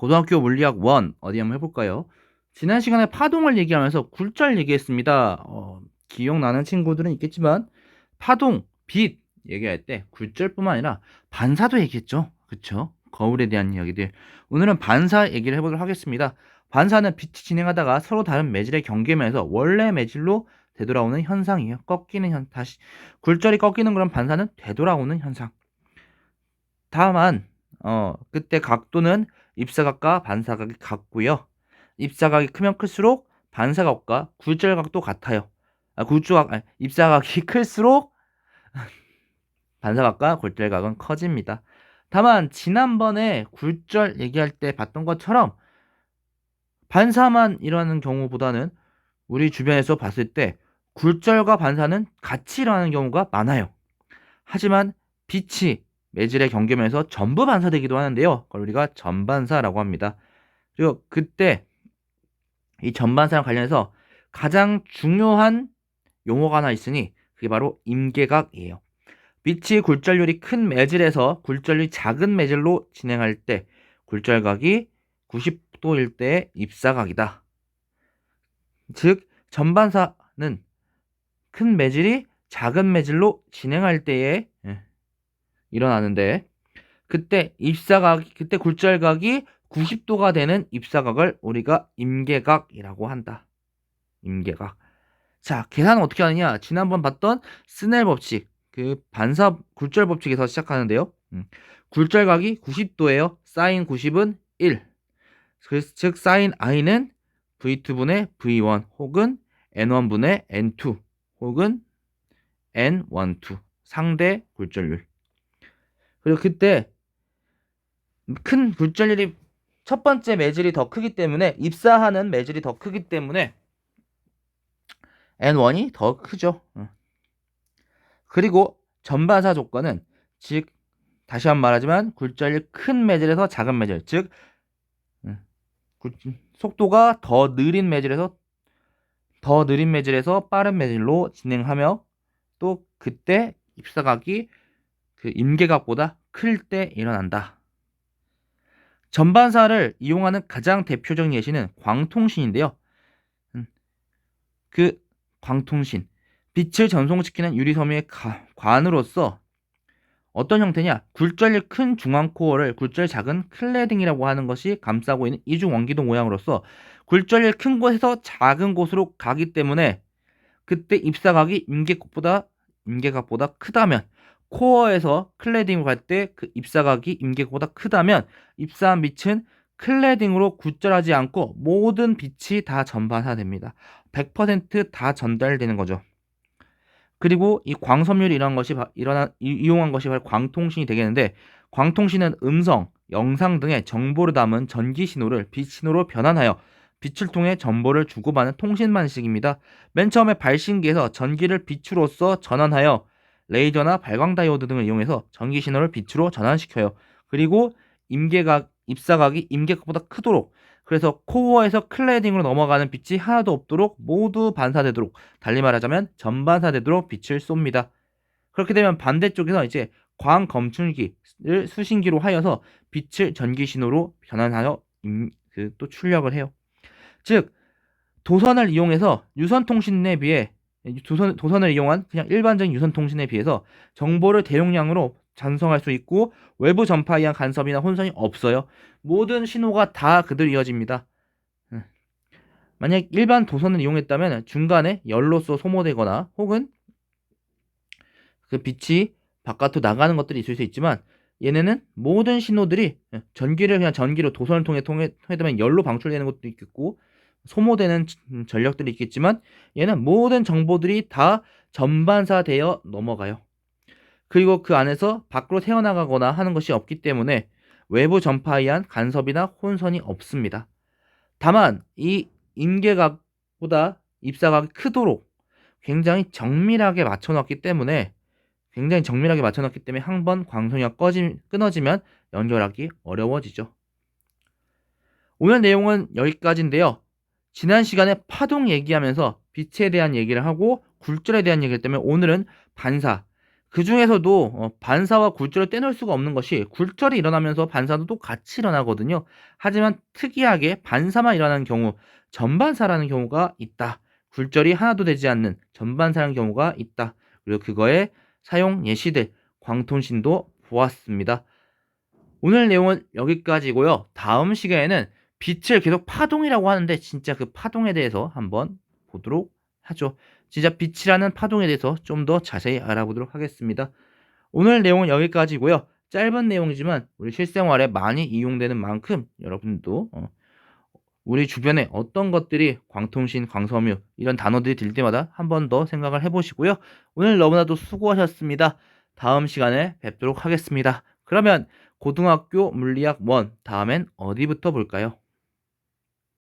고등학교 물리학 1 어디 한번 해볼까요? 지난 시간에 파동을 얘기하면서 굴절 얘기했습니다. 기억나는 친구들은 있겠지만 파동, 빛 얘기할 때 굴절뿐만 아니라 반사도 얘기했죠. 그쵸? 거울에 대한 이야기들. 오늘은 반사 얘기를 해보도록 하겠습니다. 반사는 빛이 진행하다가 서로 다른 매질의 경계면에서 원래 매질로 되돌아오는 현상이에요. 다시 굴절이 꺾이는 그런 반사는 되돌아오는 현상. 다만 그때 각도는 입사각과 반사각이 같고요. 입사각이 크면 클수록 반사각과 굴절각도 같아요. 입사각이 클수록 반사각과 굴절각은 커집니다. 다만 지난번에 굴절 얘기할 때 봤던 것처럼 반사만 일어나는 경우보다는 우리 주변에서 봤을 때 굴절과 반사는 같이 일어나는 경우가 많아요. 하지만 빛이 매질의 경계면에서 전부 반사되기도 하는데요. 그걸 우리가 전반사라고 합니다. 그리고 그때 이 전반사랑 관련해서 가장 중요한 용어가 하나 있으니 그게 바로 임계각이에요. 빛이 굴절률이 큰 매질에서 굴절률이 작은 매질로 진행할 때 굴절각이 90도일 때의 입사각이다. 즉 전반사는 큰 매질이 작은 매질로 진행할 때에 일어나는데 그때 굴절각이 90도가 되는 입사각을 우리가 임계각이라고 한다. 임계각. 자, 계산은 어떻게 하느냐? 지난번 봤던 스넬 법칙, 그 반사 굴절 법칙에서 시작하는데요. 굴절각이 90도예요. 사인 90은 1. 즉 사인 i는 v2분의 v1 혹은 n1분의 n2 혹은 n12 상대 굴절률. 그리고 그때 큰 굴절률이 첫 번째 매질이 더 크기 때문에 입사하는 매질이 더 크기 때문에 N1이 더 크죠. 그리고 전반사 조건은 즉 다시 한번 말하지만 굴절률 큰 매질에서 작은 매질 즉 속도가 더 느린 매질에서 빠른 매질로 진행하며 또 그때 입사각이 그 임계각보다 클 때 일어난다. 전반사를 이용하는 가장 대표적인 예시는 광통신인데요. 그 광통신, 빛을 전송시키는 유리섬유의 관으로서 어떤 형태냐? 굴절이 큰 중앙 코어를 굴절 작은 클레딩이라고 하는 것이 감싸고 있는 이중 원기둥 모양으로서 굴절이 큰 곳에서 작은 곳으로 가기 때문에 그때 입사각이 임계각보다 크다면 코어에서 클레딩으로 갈 때 그 입사각이 임계각보다 크다면 입사한 빛은 클레딩으로 굴절하지 않고 모든 빛이 다 전반사됩니다. 100%다 전달되는 거죠. 그리고 이 광섬유를 이용한 것이 바로 광통신이 되겠는데 광통신은 음성, 영상 등의 정보를 담은 전기 신호를 빛 신호로 변환하여 빛을 통해 정보를 주고받는 통신 방식입니다. 맨 처음에 발신기에서 전기를 빛으로써 전환하여 레이저나 발광 다이오드 등을 이용해서 전기 신호를 빛으로 전환시켜요. 그리고 입사각이 임계각보다 크도록 그래서 코어에서 클레딩으로 넘어가는 빛이 하나도 없도록 모두 반사되도록 달리 말하자면 전반사되도록 빛을 쏩니다. 그렇게 되면 반대쪽에서 이제 광 검출기를 수신기로 하여서 빛을 전기 신호로 변환하여 또 출력을 해요. 즉 도선을 이용해서 도선을 이용한 그냥 일반적인 유선 통신에 비해서 정보를 대용량으로 전송할 수 있고 외부 전파에 의한 간섭이나 혼선이 없어요. 모든 신호가 다 그대로 이어집니다. 만약 일반 도선을 이용했다면 중간에 열로서 소모되거나 혹은 그 빛이 바깥으로 나가는 것들이 있을 수 있지만 얘네는 모든 신호들이 전기를 그냥 전기로 도선을 통해 되면 열로 방출되는 것도 있겠고 소모되는 전력들이 있겠지만 얘는 모든 정보들이 다 전반사되어 넘어가요. 그리고 그 안에서 밖으로 새어나가거나 하는 것이 없기 때문에 외부 전파에 의한 간섭이나 혼선이 없습니다. 다만 이 임계각보다 입사각이 크도록 굉장히 정밀하게 맞춰놨기 때문에 한 번 광선이가 끊어지면 연결하기 어려워지죠. 오늘 내용은 여기까지인데요. 지난 시간에 파동 얘기하면서 빛에 대한 얘기를 하고 굴절에 대한 얘기를 때문에 오늘은 반사, 그 중에서도 반사와 굴절을 떼놓을 수가 없는 것이 굴절이 일어나면서 반사도 또 같이 일어나거든요. 하지만 특이하게 반사만 일어나는 경우 전반사라는 경우가 있다. 굴절이 하나도 되지 않는 전반사라는 경우가 있다. 그리고 그거의 사용 예시들 광통신도 보았습니다. 오늘 내용은 여기까지고요. 다음 시간에는 빛을 계속 파동이라고 하는데 진짜 그 파동에 대해서 한번 보도록 하죠. 진짜 빛이라는 파동에 대해서 좀 더 자세히 알아보도록 하겠습니다. 오늘 내용은 여기까지고요. 짧은 내용이지만 우리 실생활에 많이 이용되는 만큼 여러분도 우리 주변에 어떤 것들이 광통신, 광섬유 이런 단어들이 들 때마다 한 번 더 생각을 해보시고요. 오늘 너무나도 수고하셨습니다. 다음 시간에 뵙도록 하겠습니다. 그러면 고등학교 물리학 1 다음엔 어디부터 볼까요?